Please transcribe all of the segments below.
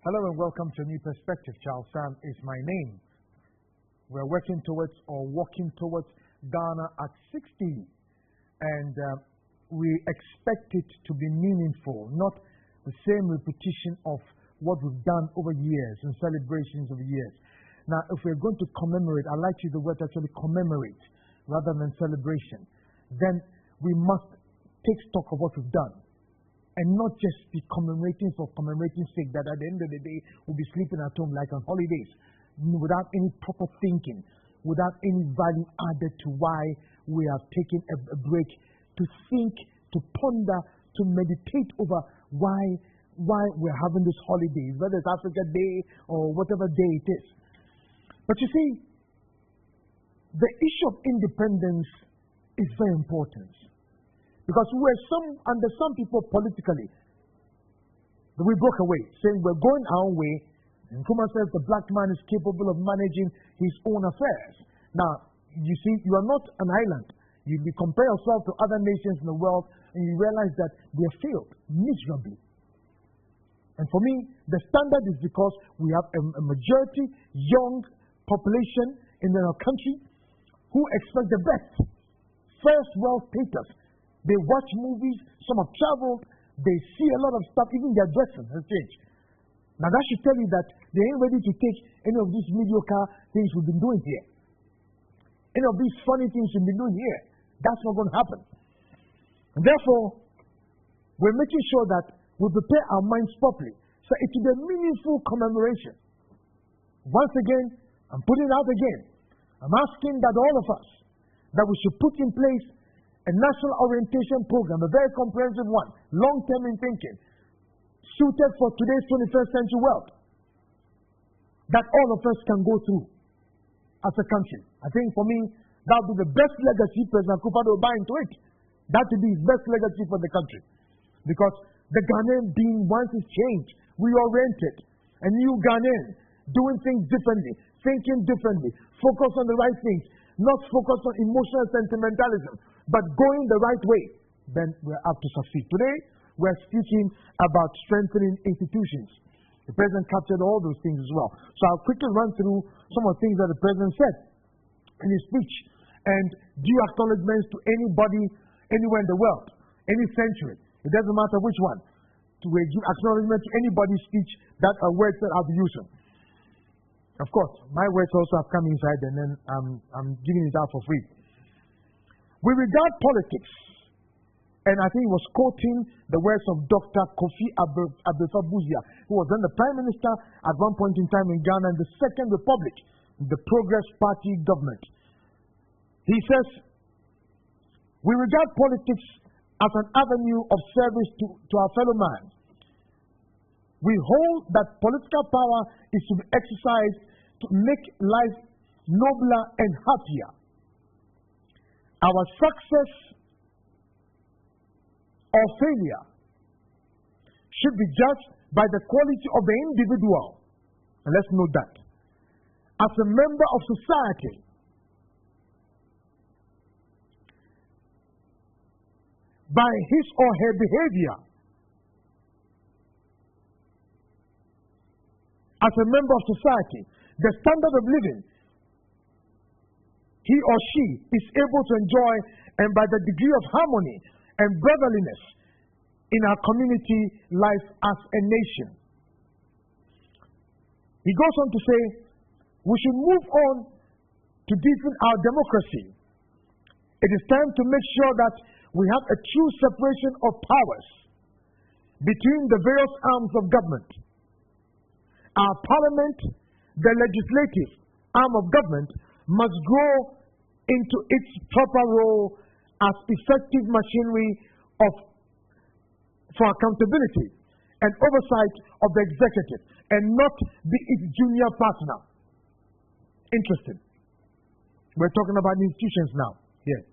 Hello and welcome to a new perspective. Charles Sam is my name. We're working towards or walking towards Ghana at 60. And we expect it to be meaningful, not the same repetition of what we've done over years and celebrations over years. Now, if we're going to commemorate, I like to use the word actually commemorate rather than celebration, then we must take stock of what we've done. And not just be commemorating for commemorating sake, that at the end of the day we'll be sleeping at home like on holidays, without any proper thinking, without any value added to why we have taken a break to think, to ponder, to meditate over why we're having this holiday, whether it's Africa Day or whatever day it is. But you see, the issue of independence is very important. Because under some people politically, we broke away, saying we're going our way, and Nkrumah says the black man is capable of managing his own affairs. Now, you see, you are not an island. You compare yourself to other nations in the world, and you realize that they have failed miserably. And for me, the standard is because we have a majority young population in our country who expect the best. First world status. They watch movies, some have traveled, they see a lot of stuff, even their dressing has changed. Now that should tell you that they ain't ready to take any of these mediocre things we've been doing here. Any of these funny things we've been doing here. That's not going to happen. And therefore, we're making sure that we prepare our minds properly. So it will be a meaningful commemoration. Once again, I'm putting it out again. I'm asking that all of us, that we should put in place a national orientation program, a very comprehensive one, long-term in thinking, suited for today's 21st century world, that all of us can go through as a country. I think for me, that would be the best legacy President Akufo-Addo will buy into it. That would be his best legacy for the country. Because the Ghanaian being once is changed, reoriented, a new Ghanaian, doing things differently, thinking differently, focus on the right things, not focus on emotional sentimentalism, but going the right way, then we're up to succeed. Today, we're speaking about strengthening institutions. The President captured all those things as well. So I'll quickly run through some of the things that the President said in his speech. And due acknowledgements to anybody, anywhere in the world, any century, it doesn't matter which one, to give acknowledgement to anybody's speech that are words that I'll be using. Of course, my words also have come inside, and then I'm giving it out for free. We regard politics, and I think he was quoting the words of Dr. Kofi Abdel-Fattah, who was then the Prime Minister at one point in time in Ghana in the Second Republic, the Progress Party government. He says, we regard politics as an avenue of service to our fellow man. We hold that political power is to be exercised to make life nobler and happier. Our success or failure should be judged by the quality of the individual. And let's note that. As a member of society, by his or her behavior, as a member of society, the standard of living he or she is able to enjoy, and by the degree of harmony and brotherliness in our community life as a nation. He goes on to say, we should move on to deepen our democracy. It is time to make sure that we have a true separation of powers between the various arms of government. Our parliament, the legislative arm of government, must grow into its proper role as effective machinery for accountability and oversight of the executive, and not be its junior partner. Interesting. We're talking about institutions now. Yes.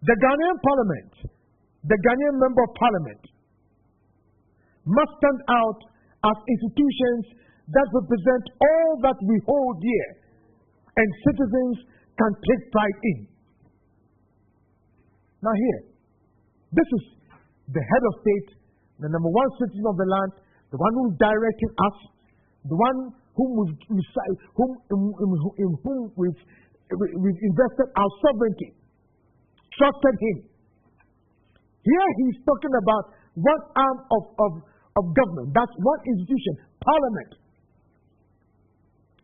The Ghanaian Parliament, the Ghanaian Member of Parliament, must stand out as institutions that represent all that we hold dear and citizens can take pride in. Now here, this is the head of state, the number one citizen of the land, the one who is directing us, the one in whom we've invested our sovereignty, trusted him. Here he's talking about one arm of government. That's one institution, Parliament.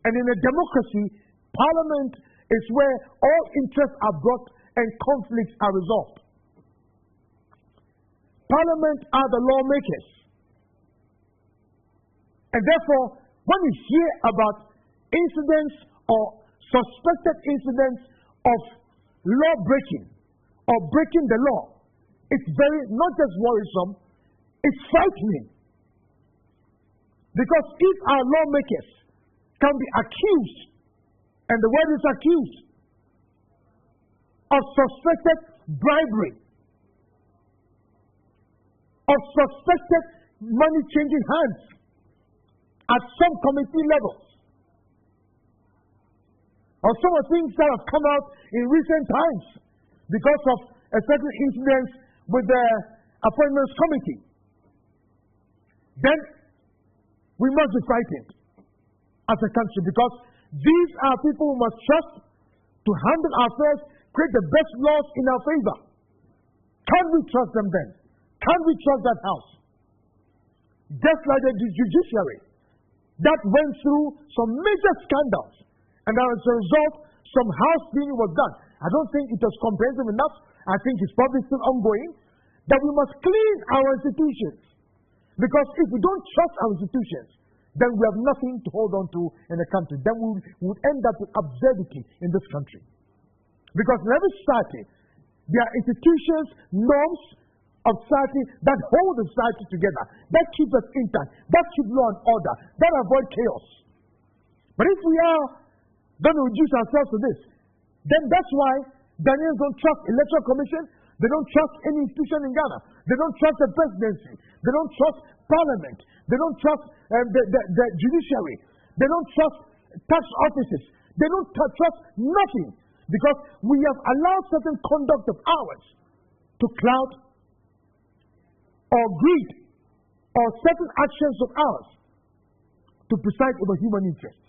And in a democracy, Parliament is where all interests are brought and conflicts are resolved. Parliament are the lawmakers. And therefore, when we hear about incidents or suspected incidents of law breaking or breaking the law, it's not just worrisome, it's frightening. Because if our lawmakers can be accused, and the word is accused, of suspected bribery, of suspected money changing hands at some committee levels, or some of the things that have come out in recent times because of a certain incident with the appointments committee, then we must be frightened as a country, because these are people who must trust to handle our affairs, create the best laws in our favor. Can we trust them then? Can we trust that house? Just like the judiciary that went through some major scandals, and as a result, some house cleaning was done. I don't think it was comprehensive enough. I think it's probably still ongoing. That we must clean our institutions. Because if we don't trust our institutions, then we have nothing to hold on to in the country. Then we would end up with absurdity in this country. Because in every society, there are institutions, norms of society that hold the society together, that keep us intact, that keep law and order, that avoid chaos. But if we are going to reduce ourselves to this, then that's why Ghanaians don't trust Electoral Commission, they don't trust any institution in Ghana, they don't trust the presidency, they don't trust Parliament, they don't trust the judiciary, they don't trust tax offices, they don't trust nothing, because we have allowed certain conduct of ours to cloud or greed or certain actions of ours to preside over human interests.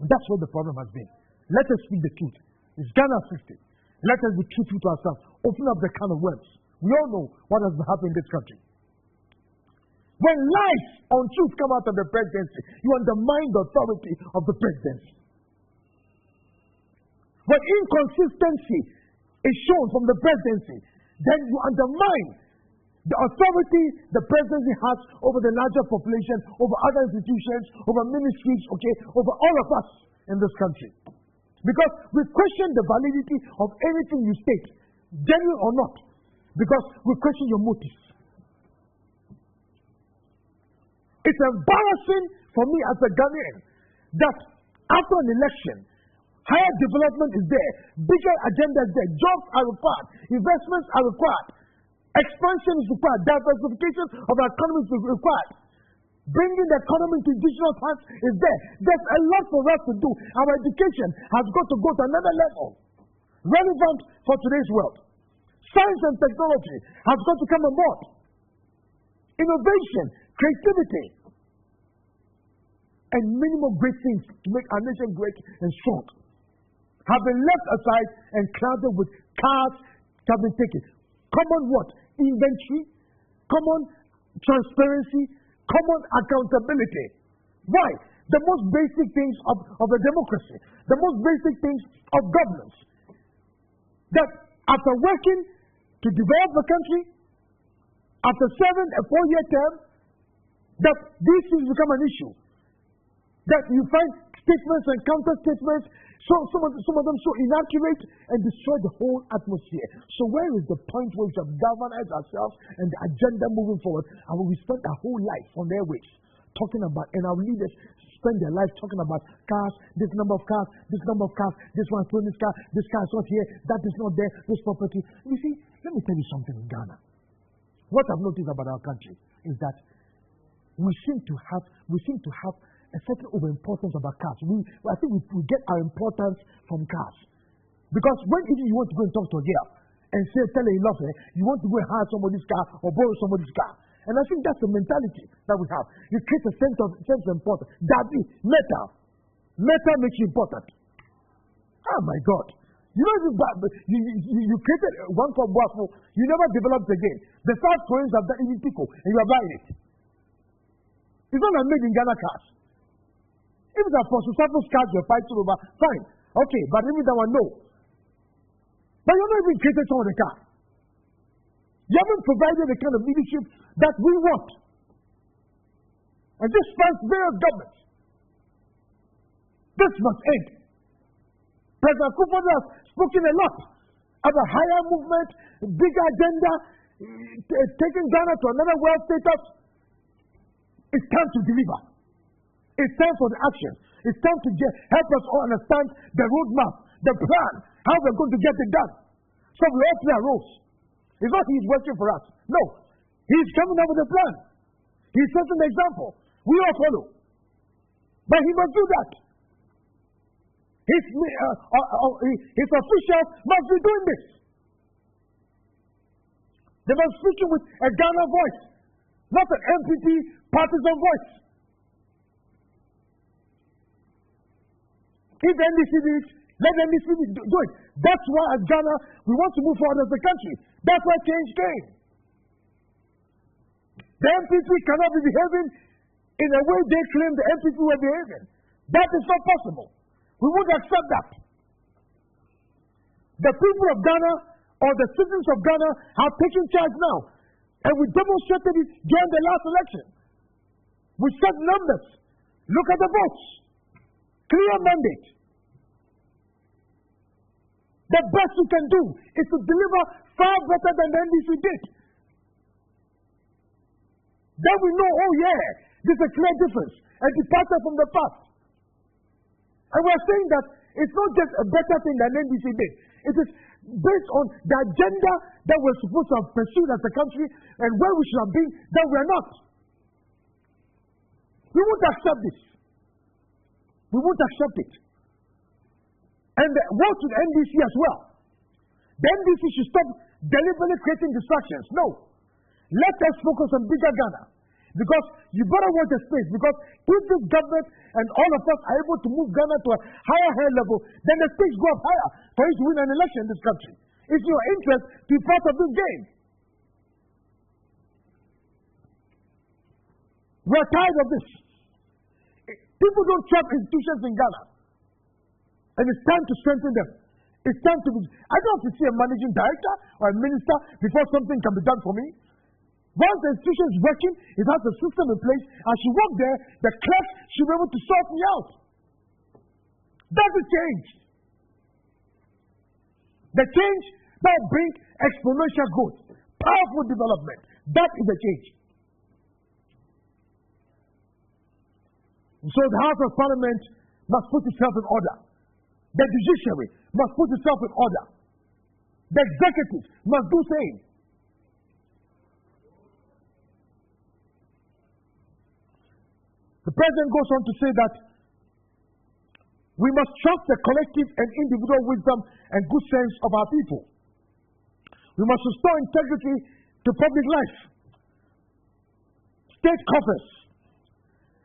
That's what the problem has been. Let us speak the truth. It's Ghana 50. Let us be truthful to ourselves. Open up the can of worms. We all know what has happened in this country. When lies on truth come out of the presidency, you undermine the authority of the presidency. When inconsistency is shown from the presidency, then you undermine the authority the presidency has over the larger population, over other institutions, over ministries, over all of us in this country. Because we question the validity of anything you state, genuine or not, because we question your motives. It's embarrassing for me as a Ghanaian that after an election, higher development is there, bigger agenda is there, jobs are required, investments are required, expansion is required, diversification of our economy is required, bringing the economy to digital times is there. There's a lot for us to do. Our education has got to go to another level, relevant for today's world. Science and technology has got to come on board. Innovation, creativity, and many more great things to make our nation great and strong have been left aside and clouded with cards that have been taken. Common what? Inventory, common transparency, common accountability. Why? The most basic things of a democracy, the most basic things of governance. That after working to develop the country, after serving a 4-year term, that these things become an issue. That you find statements and counter statements, some of them so inaccurate and destroy the whole atmosphere. So where is the point where we have galvanized ourselves and the agenda moving forward, and when we spend our whole life on their ways talking about, and our leaders spend their life talking about cars, this number of cars, this number of cars, this one stole this car is not here, that is not there, this property. You see, let me tell you something in Ghana. What I've noticed about our country is that we seem to have a certain overimportance about cars. I think we get our importance from cars. Because when even you want to go and talk to a girl and tell her you love her, you want to go and hire somebody's car or borrow somebody's car, And I think that's the mentality that we have. You create a sense of importance. That is meta. Meta makes you important. Oh my God. You know, you created one called Boafo, you never developed again. The South Koreans have done even Pico, and you are buying it. It's not a made in Ghana cars. If it's a for Susafos cars you're fighting over, fine. Okay, but even that one, no. But you're not even created some of the car. You haven't provided the kind of leadership that we want. And this funds various governments. This must end. President Kufuor has spoken a lot about higher movement, bigger agenda, taking Ghana to another world status. It's time to deliver. It's time for the action. It's time to help us all understand the roadmap, the plan, how we're going to get it done. So we all play our roles. It's not he's working for us. No. He's coming up with a plan. He's setting the example. We all follow. But he must do that. His officials must be doing this. They must speak with a Ghana voice, not an MPP partisan voice. If the NDC needs, let the NDC do it. That's why as Ghana, we want to move forward as a country. That's why change came. The MPP cannot be behaving in a way they claim the MPP were behaving. That is not possible. We won't accept that. The people of Ghana or the citizens of Ghana have taken charge now. And we demonstrated it during the last election. We set numbers. Look at the votes. Clear mandate. The best we can do is to deliver far better than the NDC did. Then we know, oh yeah, this is a clear difference. A departure from the past. And we're saying that it's not just a better thing than NDC did. It is based on the agenda that we're supposed to have pursued as a country and where we should have been, that we're not. We won't accept this. We won't accept it. And work with the NDC as well. The NDC should stop deliberately creating distractions. No. Let us focus on bigger Ghana. Because you better watch the space. Because if this government and all of us are able to move Ghana to a higher level, then the stakes go up higher for you to win an election in this country. It's your interest to be part of this game. We're tired of this. People don't trust institutions in Ghana. And it's time to strengthen them. It's time to be. I don't have to see a managing director or a minister before something can be done for me. Once the institution is working, it has a system in place. As you walk there, the clerk should be able to sort me out. That's the change. The change that brings exponential growth, powerful development. That is the change. So the House of Parliament must put itself in order. The judiciary must put itself in order. The executive must do the same. The president goes on to say that we must trust the collective and individual wisdom and good sense of our people. We must restore integrity to public life. State coffers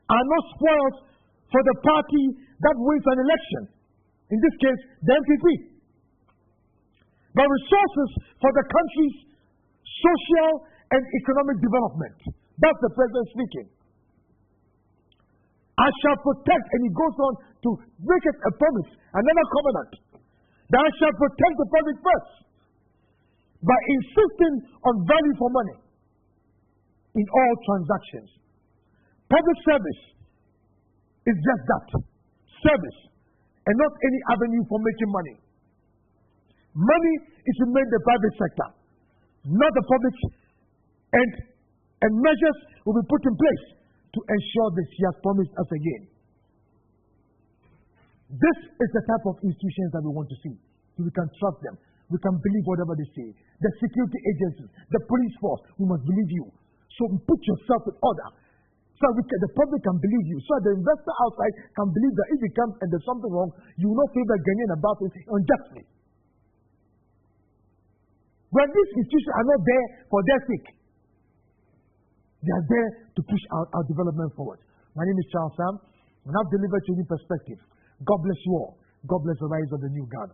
are not spoiled for the party that wins an election. In this case, the MPP. But resources for the country's social and economic development. That's the president speaking. I shall protect, and he goes on to make it a promise, another covenant, that I shall protect the public first by insisting on value for money in all transactions. Public service is just that, service, and not any avenue for making money. Money is to make the private sector, not the public, and measures will be put in place to ensure this he has promised us again. This is the type of institutions that we want to see. So we can trust them. We can believe whatever they say. The security agencies, the police force, we must believe you. So put yourself in order. So the public can believe you. So the investor outside can believe that if it comes and there's something wrong, you will not favor Ghanaian about it unjustly. When these institutions are not there for their sake, They are there to push our development forward. My name is Charles Sam, and I've delivered to you Perspective. God bless you all. God bless the rise of the new Ghana.